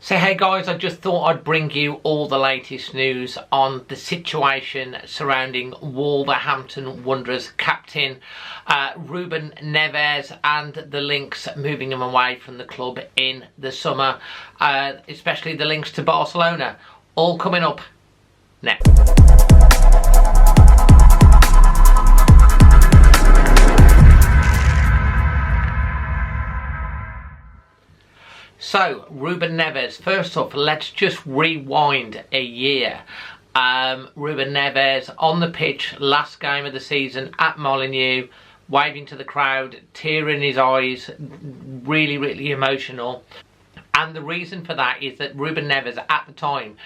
So hey guys, I just thought I'd bring you all the latest news on the situation surrounding Wolverhampton Wanderers captain Ruben Neves and the links moving him away from the club in the summer, especially the links to Barcelona. All coming up next. So, Ruben Neves, first off, let's just rewind a year. Ruben Neves on the pitch, last game of the season at Molineux, waving to the crowd, tear in his eyes, really emotional. And the reason for that is that Ruben Neves at the time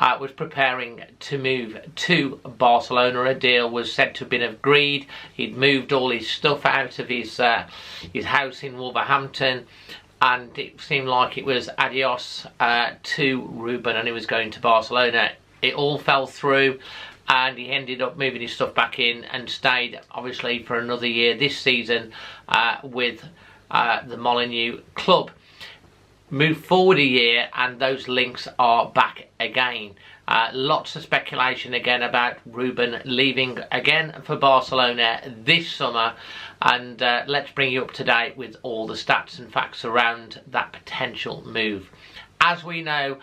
was preparing to move to Barcelona. A deal was said to have been agreed. He'd moved all his stuff out of his house in Wolverhampton, and it seemed like it was adios to Ruben, and he was going to Barcelona. It all fell through, and he ended up moving his stuff back in and stayed, obviously, for another year this season with the Molineux club. Move forward a year, and those links are back again. Lots of speculation again about Ruben leaving again for Barcelona this summer, and let's bring you up to date with all the stats and facts around that potential move. As we know,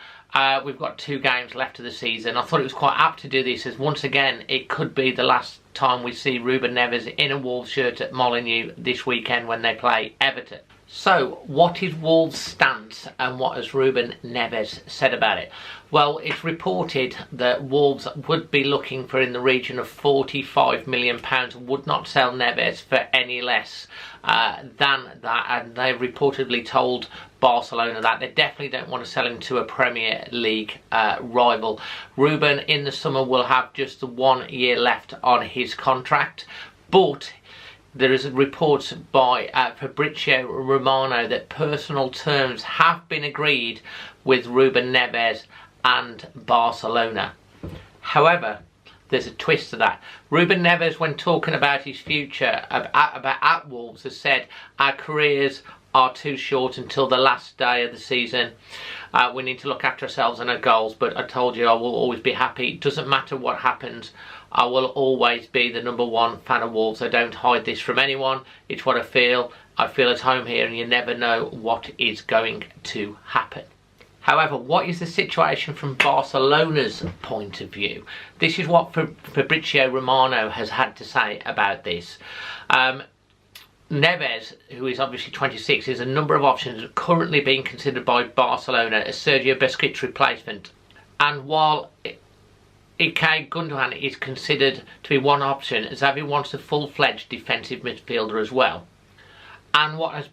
we've got 2 games left of the season. I thought it was quite apt to do this, as once again it could be the last time we see Ruben Neves in a Wolves shirt at Molineux this weekend when they play Everton. So, what is Wolves' stance, and what has Ruben Neves said about it? Well, it's reported that Wolves would be looking for in the region of £45 million, would not sell Neves for any less than that, and they've reportedly told Barcelona that they definitely don't want to sell him to a Premier League rival. Ruben in the summer will have just 1 year left on his contract, but there is reports by Fabrizio Romano that personal terms have been agreed with Ruben Neves and Barcelona. However, there's a twist to that. Ruben Neves, when talking about his future at Wolves, has said, "Our careers are too short until the last day of the season. We need to look after ourselves and our goals, but I told you I will always be happy. It doesn't matter what happens. I will always be the #1 fan of Wolves. I don't hide this from anyone. It's what I feel. I feel at home here, and you never know what is going to happen." However, what is the situation from Barcelona's point of view? This is what Fabrizio Romano has had to say about this. Neves, who is obviously 26, is a number of options currently being considered by Barcelona as Sergio Busquets' replacement. And while Ilkay Gundogan is considered to be one option, Xavi wants a full-fledged defensive midfielder as well. And what has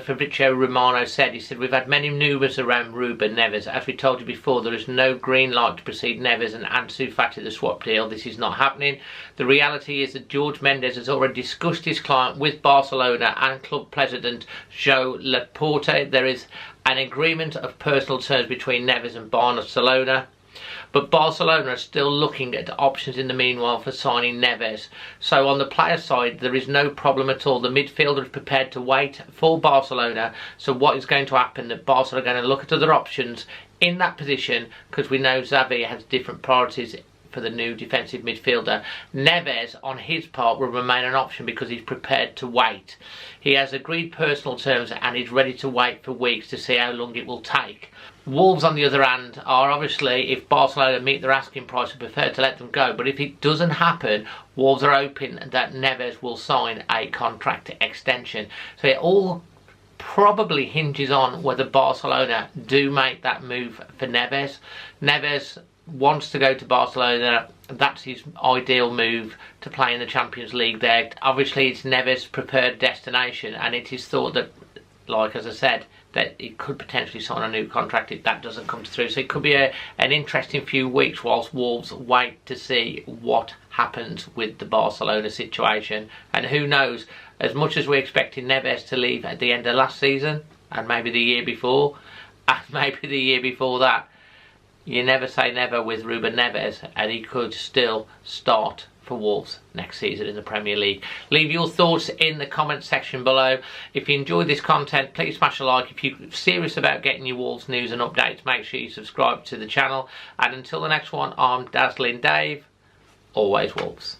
Fabrizio Romano said, he said, "We've had many manoeuvres around Ruben Neves. As we told you before, there is no green light to proceed Neves and Ansu Fati the swap deal. This is not happening. The reality is that Jorge Mendes has already discussed his client with Barcelona and club president Joan Laporta. There is an agreement of personal terms between Neves and Barcelona. But Barcelona are still looking at options in the meanwhile for signing Neves. So on the player side, there is no problem at all. The midfielder is prepared to wait for Barcelona. So what is going to happen? That Barcelona are going to look at other options in that position, because we know Xavi has different priorities for the new defensive midfielder. Neves, on his part, will remain an option because he's prepared to wait. He has agreed personal terms and he's ready to wait for weeks to see how long it will take. Wolves, on the other hand, are obviously, if Barcelona meet their asking price, are prepared to let them go. But if it doesn't happen, Wolves are hoping that Neves will sign a contract extension. So it all probably hinges on whether Barcelona do make that move for Neves. Neves wants to go to Barcelona. That's his ideal move, to play in the Champions League there. Obviously, it's Neves' preferred destination, and it is thought that, like as I said, that he could potentially sign a new contract if that doesn't come through. So it could be an interesting few weeks whilst Wolves wait to see what happens with the Barcelona situation. And who knows, as much as we're expecting Neves to leave at the end of last season, and maybe the year before, and maybe the year before that, you never say never with Ruben Neves, and he could still start for Wolves next season in the Premier League. Leave your thoughts in the comment section below. If you enjoyed this content, please smash a like. If you're serious about getting your Wolves news and updates, make sure you subscribe to the channel. And until the next one, I'm Dazzling Dave. Always Wolves.